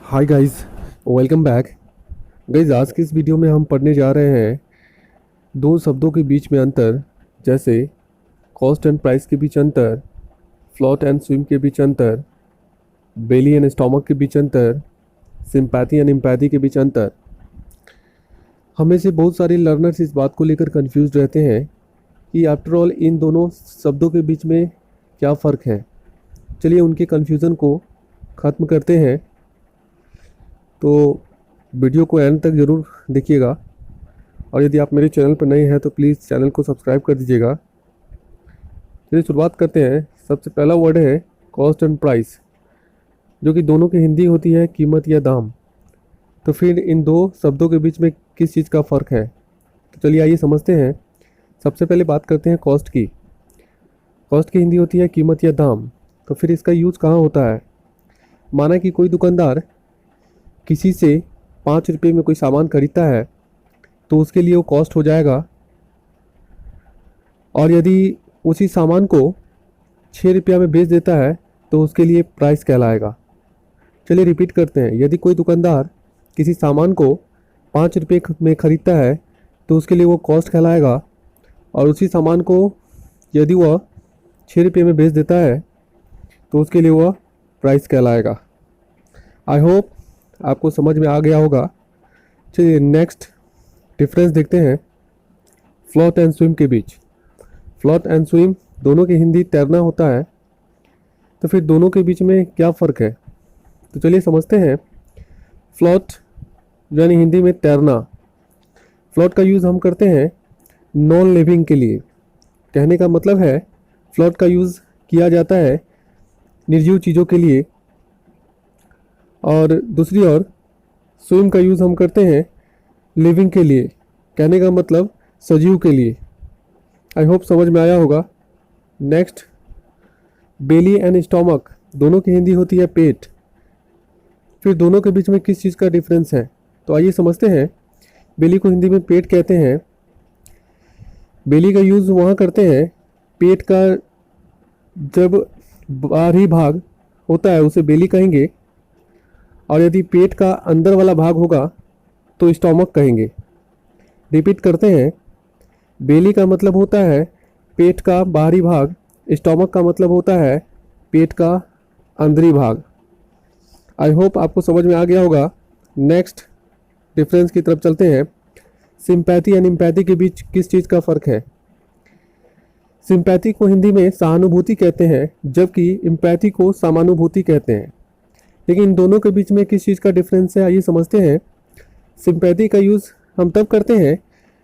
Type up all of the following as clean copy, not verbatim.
Hi guys, welcome back. Guys, आज की इस वीडियो में हम पढ़ने जा रहे हैं दो शब्दों के बीच में अंतर, जैसे कॉस्ट एंड प्राइस के बीच अंतर, फ्लोट एंड स्विम के बीच अंतर, बेली एंड स्टोमक के बीच अंतर, सिंपैथी एंड एम्पैथी के बीच अंतर। हमें से बहुत सारे लर्नर्स इस बात को लेकर कंफ्यूज रहते हैं कि आफ्टर ऑल इन दोनों शब्दों के बीच में क्या फ़र्क है। चलिए उनके कन्फ्यूज़न को ख़त्म करते हैं। तो वीडियो को एंड तक ज़रूर देखिएगा, और यदि आप मेरे चैनल पर नए हैं तो प्लीज़ चैनल को सब्सक्राइब कर दीजिएगा। चलिए शुरुआत करते हैं। सबसे पहला वर्ड है कॉस्ट एंड प्राइस, जो कि दोनों की हिंदी होती है कीमत या दाम। तो फिर इन दो शब्दों के बीच में किस चीज़ का फ़र्क है, तो चलिए आइए समझते हैं। सबसे पहले बात करते हैं कॉस्ट की। कॉस्ट की हिंदी होती है कीमत या दाम। तो फिर इसका यूज़ कहाँ होता है। माना कि कोई दुकानदार किसी से 5 रुपये में कोई सामान खरीदता है तो उसके लिए वो कॉस्ट हो जाएगा, और यदि उसी सामान को 6 रुपया में बेच देता है तो उसके लिए प्राइस कहलाएगा। चलिए रिपीट करते हैं। यदि कोई दुकानदार किसी सामान को 5 रुपये में ख़रीदता है तो उसके लिए वो कॉस्ट कहलाएगा, और उसी सामान को यदि वह 6 रुपये में बेच देता है तो उसके लिए वह प्राइस कहलाएगा। आई होप आपको समझ में आ गया होगा। चलिए नेक्स्ट डिफरेंस देखते हैं फ्लोट एंड स्विम के बीच। फ्लोट एंड स्विम दोनों की हिंदी तैरना होता है, तो फिर दोनों के बीच में क्या फ़र्क है, तो चलिए समझते हैं। फ्लोट यानी हिंदी में तैरना। फ्लोट का यूज़ हम करते हैं नॉन लिविंग के लिए। कहने का मतलब है फ्लोट का यूज़ किया जाता है निर्जीव चीज़ों के लिए, और दूसरी ओर स्विम का यूज़ हम करते हैं लिविंग के लिए। कहने का मतलब सजीव के लिए। आई होप समझ में आया होगा। नेक्स्ट बेली एंड स्टोमक, दोनों की हिंदी होती है पेट। फिर दोनों के बीच में किस चीज़ का डिफरेंस है, तो आइए समझते हैं। बेली को हिंदी में पेट कहते हैं। बेली का यूज़ वहाँ करते हैं पेट का जब बाहरी भाग होता है उसे बेली कहेंगे, और यदि पेट का अंदर वाला भाग होगा तो स्टोमक कहेंगे। रिपीट करते हैं। बेली का मतलब होता है पेट का बाहरी भाग, स्टोमक का मतलब होता है पेट का अंदरी भाग। आई होप आपको समझ में आ गया होगा। नेक्स्ट डिफरेंस की तरफ चलते हैं। सिंपैथी एंड एम्पैथी के बीच किस चीज़ का फ़र्क है। सिंपैथी को हिंदी में सहानुभूति कहते हैं, जबकि एम्पैथी को समानुभूति कहते हैं। लेकिन इन दोनों के बीच में किस चीज़ का डिफरेंस है, आइए समझते हैं। सिंपैथी का यूज़ हम तब करते हैं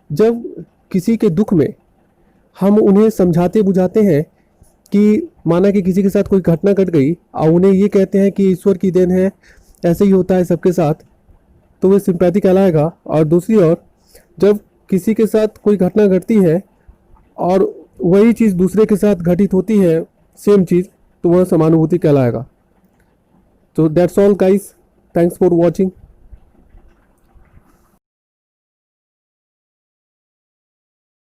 जब किसी के दुख में हम उन्हें समझाते बुझाते हैं कि माना कि किसी के साथ कोई घटना घट गई और उन्हें ये कहते हैं कि ईश्वर की देन है, ऐसे ही होता है सबके साथ, तो वह सिंपैथी कहलाएगा। और दूसरी ओर जब किसी के साथ कोई घटना घटती है और वही चीज़ दूसरे के साथ घटित होती है, सेम चीज़, तो वह समानुभूति कहलाएगा। So that's all guys. Thanks for watching.